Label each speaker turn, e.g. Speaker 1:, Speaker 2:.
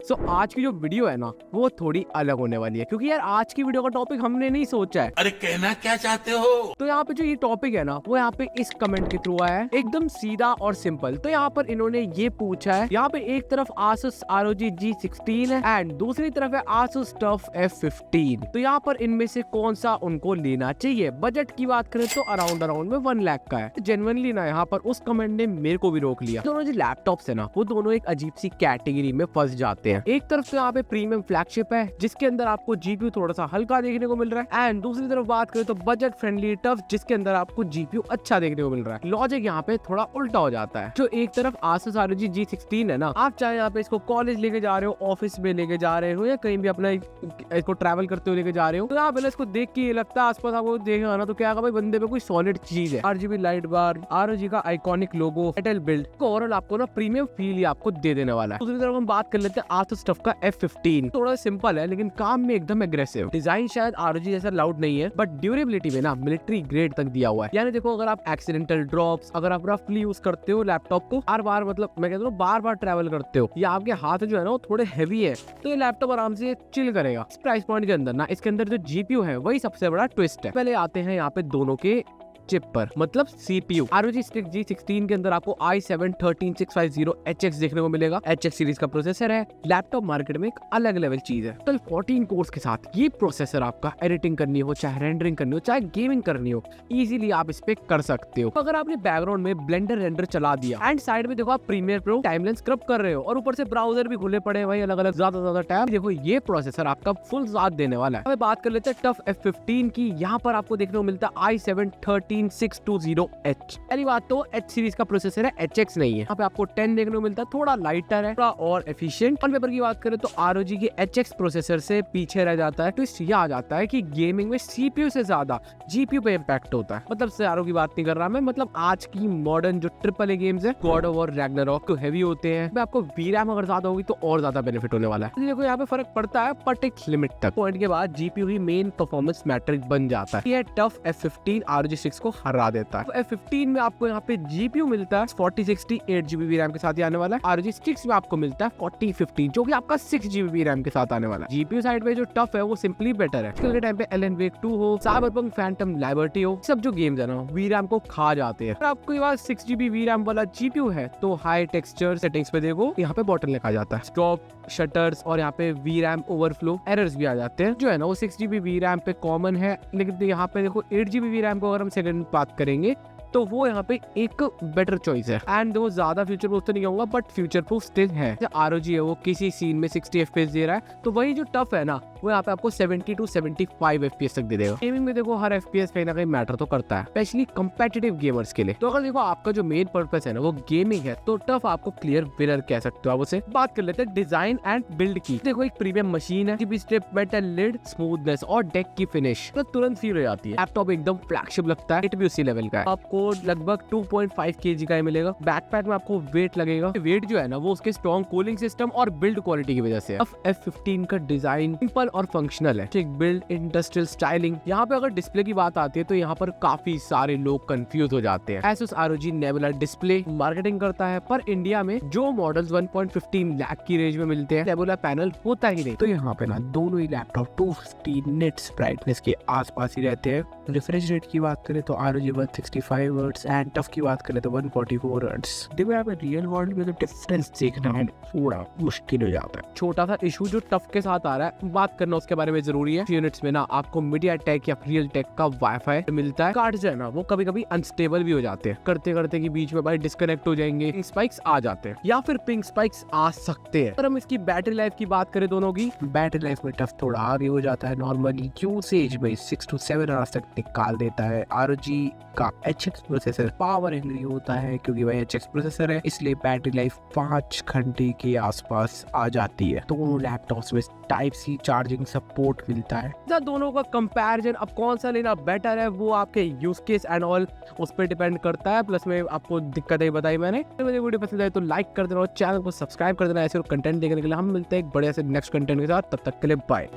Speaker 1: सो आज की जो वीडियो है ना वो थोड़ी अलग होने वाली है, क्योंकि यार आज की वीडियो का टॉपिक हमने नहीं सोचा है।
Speaker 2: अरे कहना क्या चाहते हो?
Speaker 1: तो यहाँ पे जो ये टॉपिक है ना वो यहाँ पे इस कमेंट के थ्रू आया है, एकदम सीधा और सिंपल। तो यहाँ पर इन्होंने ये पूछा है, यहाँ पे एक तरफ Asus ROG G16 है एंड दूसरी तरफ है Asus TUF F15। तो यहाँ पर इनमें से कौन सा उनको लेना चाहिए? बजट की बात करें तो अराउंड में 1 लाख का है। जेन्युइनली ना यहाँ पर उस कमेंट ने मेरे को भी रोक लिया। दोनों जो लैपटॉप्स है ना वो दोनों एक अजीब सी कैटेगरी में फंस जाते हैं। एक तरफ तो यहाँ पे प्रीमियम फ्लैगशिप है जिसके अंदर आपको जीपीयू थोड़ा सा हल्का देखने को मिल रहा है, एंड दूसरी तरफ बात करें तो बजट फ्रेंडली टफ जिसके अंदर आपको जीपीयू अच्छा देखने को मिल रहा है। लॉजिक यहाँ पे थोड़ा उल्टा हो जाता है। जो एक तरफ Asus ROG G16 है ना, आप चाहे यहाँ पे इसको कॉलेज लेके जा रहे हो, ऑफिस में लेके जा रहे हो या कहीं भी अपना इसको ट्रैवल करते हुए लेके जा रहे हो, तो यहाँ पे इसको देख के ये लगता है आसपास आपको देखा ना तो क्या भाई बंदे पे कोई सॉलिड चीज है। RGB लाइट बार, ROG का आइकॉनिक लोगो, मेटल बिल्ड, ओवरऑल आपको ना प्रीमियम फील ही आपको दे देने वाला है। दूसरी तरफ हम बात कर लेते हैं Asus TUF का F15। थोड़ा सिंपल है लेकिन काम में एकदम एग्रेसिव। डिजाइन शायद ROG जैसा लाउड नहीं है बट ड्यूरेबिलिटी में ना मिलिट्री ग्रेड तक दिया हुआ है। यानी देखो अगर आप एक्सीडेंटल ड्रॉप्स, अगर आप रफली यूज करते हो लैपटॉप को, बार मतलब मैं कहता हूँ बार ट्रैवल करते हो या आपके हाथ जो है ना वो थोड़े हैवी है, तो ये लैपटॉप आराम से चिल करेगा। इस प्राइस पॉइंट के अंदर ना इसके अंदर जो जीपीयू है वही सबसे बड़ा ट्विस्ट है। पहले आते हैं यहाँ पे दोनों के चिप पर, मतलब सीपीयू। ROG G16 के अंदर आपको i7-13650HX देखने को मिलेगा। HX सीरीज का प्रोसेसर है। लैपटॉप मार्केट में एक अलग लेवल चीज है। तो 14 कोर्स के साथ ये प्रोसेसर आपका एडिटिंग करनी हो, चाहे रेंडरिंग करनी हो, चाहे गेमिंग करनी हो, इजीली आप इस पे कर सकते हो। अगर आपने बैकग्राउंड में ब्लेंडर रेंडर चला दिया एंड साइड में देखो आप प्रीमियर प्रो टाइमलाइन स्क्रब कर रहे हो और ऊपर से ब्राउजर भी खुले पड़े भाई, अलग अलग ज्यादा टैब, देखो ये प्रोसेसर आपका फुल साथ देने वाला है। अब बात कर लेते हैं TUF F15 की। यहाँ पर आपको देखने को मिलता है i7-13620H। पहली बात तो H सीरीज का प्रोसेसर है, HX नहीं है। यहाँ पे आपको 10 देखने को मिलता है, थोड़ा लाइटर है, थोड़ा और एफिशिएंट। ऑन पेपर की बात करें तो ROG के HX प्रोसेसर से पीछे रह जाता है। ट्विस्ट ये आ जाता है कि गेमिंग में सीपीयू से ज्यादा जीपीयू पे इम्पैक्ट होता है। मतलब सियारों की बात नहीं कर रहा मैं, मतलब आज की मॉडर्न जो AAA गेम्स है, गॉड ऑफ वॉर, रैग्नारॉक, तो हैवी होते हैं। आपको VRAM अगर ज्यादा होगी तो और ज्यादा बेनिफिट होने वाला है। देखो यहाँ पे फर्क पड़ता है बट एक लिमिट तक। पॉइंट के बाद जीपीयू ही मेन परफॉर्मेंस मैट्रिक बन जाता है। ये TUF F15 ROG 6 को हरा देता है। F15 में आपको यहाँ पे जीपीयू मिलता है 4060 8GB VRAM के साथ ही आने वाला है। ROG 6 में आपको मिलता है 4050 जो कि आपका 6GB VRAM के साथ आने वाला है। जीपीयू साइड पे जो TUF है वो सिंपली बेटर है। आजकल के टाइम पे Alan Wake 2 हो, Cyberpunk Phantom Liberty हो, सब जो गेम्स है ना VRAM को खा जाते हैं। अगर आपको ये 6GB VRAM वाला जीपीयू है तो हाई टेक्सचर सेटिंग्स पे देखो यहाँ पे बॉटल लिखा जाता है, स्टॉप, शटर्स और यहाँ पे VRAM ओवरफ्लो एरर्स भी आ जाते हैं। जो है ना वो 6GB VRAM पे कॉमन है, लेकिन यहाँ पे देखो 8GB VRAM को अगर हम सेकंड बात करेंगे तो वो यहाँ पे एक बेटर चॉइस है। एंड वो ज्यादा फ्यूचर प्रूफ तो नहीं कहूंगा बट फ्यूचर प्रूफ स्टिल है। ROG है वो किसी सीन में 60 FPS दे रहा है, तो वही जो TUF है ना वो यहाँ पे आपको 70 to 75 FPS तक दे देगा। गेमिंग में देखो हर FPS कहीं ना कहीं मैटर तो करता है, स्पेशली कम्पेटिटिव गेमर्स के लिए। तो अगर देखो आपका जो मेन पर्पस है ना वो गेमिंग है तो TUF आपको क्लियर विनर कह सकते हो आप उसे। बात कर लेते हैं डिजाइन एंड बिल्ड की। देखो एक प्रीमियम मशीन है, स्ट्रिप, मेटल लिड, स्मूथनेस और डेक की फिनिश तो तुरंत फील हो जाती है। लैपटॉप एकदम फ्लैगशिप लगता है, भी उसी लेवल का है। आपको लगभग 2.5 kg का मिलेगा। बैकपैक में आपको वेट लगेगा। वेट जो है ना वो उसके स्ट्रॉन्ग कूलिंग सिस्टम और बिल्ड क्वालिटी की वजह से है। F15 का डिजाइन सिंपल और फंक्शनल है, ठीक बिल्ड, इंडस्ट्रियल स्टाइलिंग। यहाँ पे अगर डिस्प्ले की बात आती है तो यहाँ पर काफी सारे लोग कंफ्यूज हो जाते हैं। Asus ROG Nebula display marketing करता है पर इंडिया में जो मॉडल्स 1.15 लाख की रेंज में मिलते हैं Nebula पैनल होता ही नहीं। तो यहाँ पे ना दोनों ही लैपटॉप 250 निट्स ब्राइटनेस के आसपास ही रहते हैं। रिफ्रेश रेट की बात करें तो ROG 165 हर्ट्ज एंड TUF की बात करें तो 144 हर्ट्ज। देखो यहाँ पे रियल वर्ल्ड में तो डिफरेंस देखना है थोड़ा मुश्किल हो जाता है। छोटा सा इशू जो TUF के साथ आ रहा है बात करना उसके बारे में जरूरी है। यूनिट्स में ना आपको MediaTek या Realtek का वाईफाई मिलता है। कार्ड जो है ना वो कभी कभी अनस्टेबल भी हो जाते हैं, करते करते के बीच में भाई डिस्कनेक्ट हो जाएंगे, पिंग स्पाइक्स आ जाते हैं या फिर पिंग स्पाइक्स आ सकते हैं। अगर हम इसकी बैटरी लाइफ की बात करें दोनों की, बैटरी लाइफ में TUF थोड़ा आगे हो जाता है। नॉर्मली यूसेज में 6 to 7 आवर्स तक निकाल देता है। ROG का HX प्रोसेसर पावर एंग्री होता है क्योंकि वह HX प्रोसेसर है, इसलिए बैटरी लाइफ 5 घंटे के आसपास आ जाती है। दोनों लैपटॉप्स में टाइप सी चार्जिंग सपोर्ट मिलता है। दोनों का कंपैरिजन अब कौन सा लेना बेटर है वो आपके यूज केस एंड ऑल उस पर डिपेंड करता है। प्लस में आपको दिक्कतें बताई मैंने। मुझे वीडियो पसंद आए तो लाइक कर देना और चैनल को सब्सक्राइब कर देना। ऐसे कंटेंट देखने के लिए हम मिलते हैं एक बढ़िया से नेक्स्ट कंटेंट के साथ। तब तक के लिए बाय।